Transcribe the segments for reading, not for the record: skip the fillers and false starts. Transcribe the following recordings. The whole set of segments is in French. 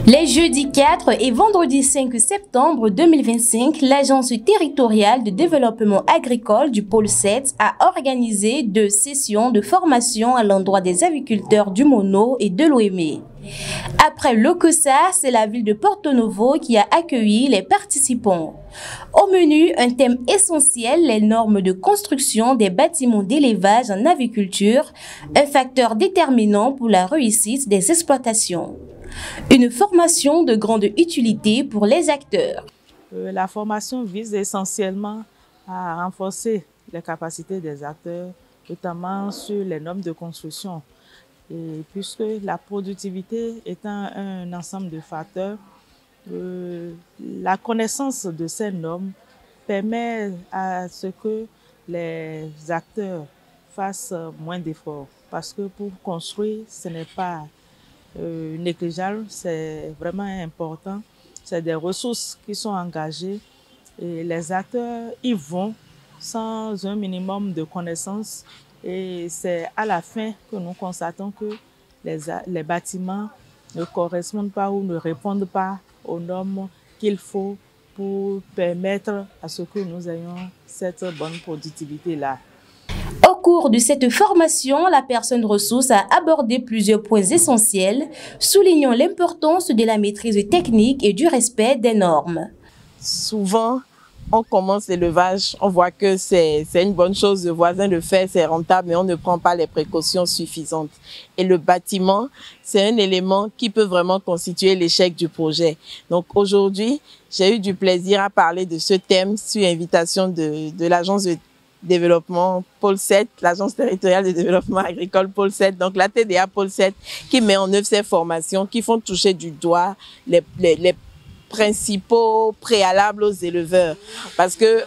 Les jeudis 4 et vendredi 5 septembre 2025, l'Agence territoriale de développement agricole du Pôle 7 a organisé 2 sessions de formation à l'endroit des agriculteurs du Mono et de l'Ouémé. Après l'Okossa, c'est la ville de Porto Novo qui a accueilli les participants. Au menu, un thème essentiel, les normes de construction des bâtiments d'élevage en aviculture, un facteur déterminant pour la réussite des exploitations. Une formation de grande utilité pour les acteurs. La formation vise essentiellement à renforcer les capacités des acteurs, notamment sur les normes de construction. Et puisque la productivité étant un ensemble de facteurs, la connaissance de ces normes permet à ce que les acteurs fassent moins d'efforts. Parce que pour construire, ce n'est pas négligeable, c'est vraiment important. C'est des ressources qui sont engagées et les acteurs y vont sans un minimum de connaissances. Et c'est à la fin que nous constatons que les bâtiments ne correspondent pas ou ne répondent pas aux normes qu'il faut pour permettre à ce que nous ayons cette bonne productivité-là. Au cours de cette formation, la personne ressource a abordé plusieurs points essentiels, soulignant l'importance de la maîtrise technique et du respect des normes. Souvent, on commence l'élevage, on voit que c'est une bonne chose, le voisin le fait, c'est rentable, mais on ne prend pas les précautions suffisantes. Et le bâtiment, c'est un élément qui peut vraiment constituer l'échec du projet. Donc aujourd'hui, j'ai eu du plaisir à parler de ce thème sur invitation de l'agence de développement Pôle 7, l'agence territoriale de développement agricole Pôle 7, donc la TDA Pôle 7, qui met en œuvre ces formations qui font toucher du doigt les principaux préalables aux éleveurs. Parce que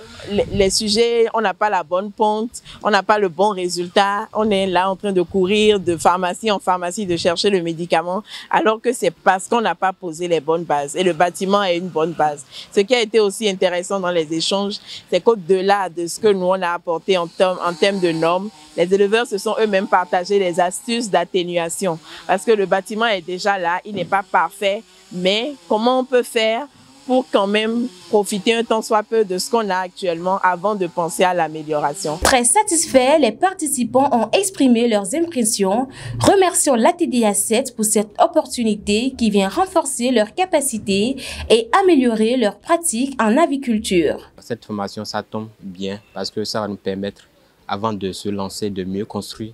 les sujets, on n'a pas la bonne ponte, on n'a pas le bon résultat, on est là en train de courir de pharmacie en pharmacie, de chercher le médicament, alors que c'est parce qu'on n'a pas posé les bonnes bases. Et le bâtiment est une bonne base. Ce qui a été aussi intéressant dans les échanges, c'est qu'au-delà de ce que nous on a apporté en termes de normes, les éleveurs se sont eux-mêmes partagés les astuces d'atténuation. Parce que le bâtiment est déjà là, il n'est pas parfait, mais comment on peut faire pour quand même profiter un tant soit peu de ce qu'on a actuellement avant de penser à l'amélioration. Très satisfaits, les participants ont exprimé leurs impressions, remerciant la TDA 7 pour cette opportunité qui vient renforcer leurs capacités et améliorer leurs pratiques en aviculture. Cette formation, ça tombe bien parce que ça va nous permettre, avant de se lancer, de mieux construire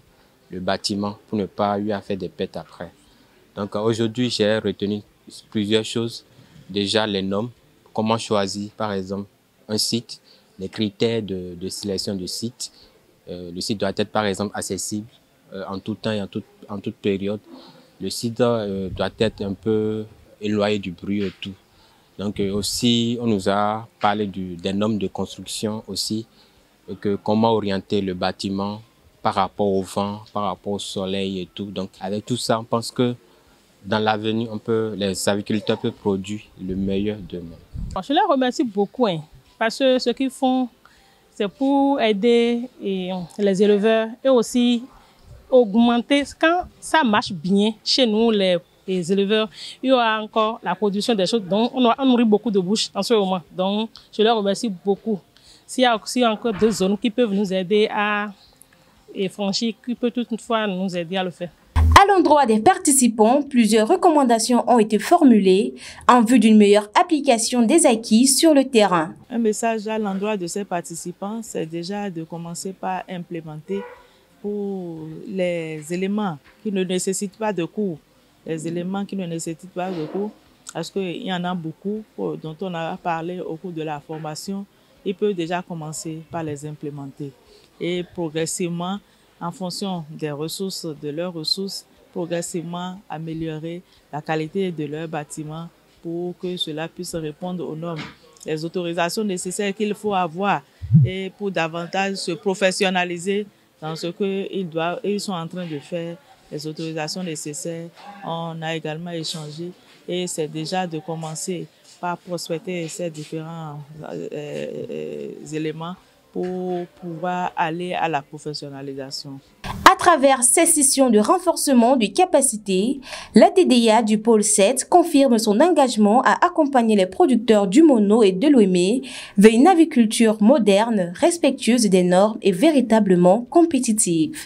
le bâtiment pour ne pas avoir à faire des pertes après. Donc aujourd'hui, j'ai retenu plusieurs choses. Déjà, les normes, comment choisir par exemple un site, les critères de sélection de site. Le site doit être par exemple accessible en tout temps et en toute période. Le site doit être un peu éloigné du bruit et tout. Donc aussi, on nous a parlé des normes de construction aussi, que comment orienter le bâtiment par rapport au vent, par rapport au soleil et tout. Donc avec tout ça, on pense que dans l'avenir, les agriculteurs peuvent produire le meilleur d'eux-mêmes. Je les remercie beaucoup parce que ce qu'ils font, c'est pour aider les éleveurs et aussi augmenter, quand ça marche bien chez nous, les éleveurs, il y aura encore la production des choses dont on nourrit beaucoup de bouches en ce moment. Donc, je les remercie beaucoup. S'il y a aussi encore deux zones qui peuvent nous aider à franchir, qui peuvent toutefois nous aider à le faire. À l'endroit des participants, plusieurs recommandations ont été formulées en vue d'une meilleure application des acquis sur le terrain. Un message à l'endroit de ces participants, c'est déjà de commencer par implémenter pour les éléments qui ne nécessitent pas de cours. Les éléments qui ne nécessitent pas de cours, parce qu'il y en a beaucoup dont on a parlé au cours de la formation, ils peuvent déjà commencer par les implémenter. Et progressivement, en fonction des ressources, de leurs ressources, progressivement améliorer la qualité de leur bâtiment pour que cela puisse répondre aux normes. Les autorisations nécessaires qu'il faut avoir et pour davantage se professionnaliser dans ce qu'ils sont en train de faire, les autorisations nécessaires. On a également échangé et c'est déjà de commencer par prospecter ces différents éléments pour pouvoir aller à la professionnalisation. À travers ces sessions de renforcement de capacités, la TDA du pôle 7 confirme son engagement à accompagner les producteurs du Mono et de Lomé vers une aviculture moderne, respectueuse des normes et véritablement compétitive.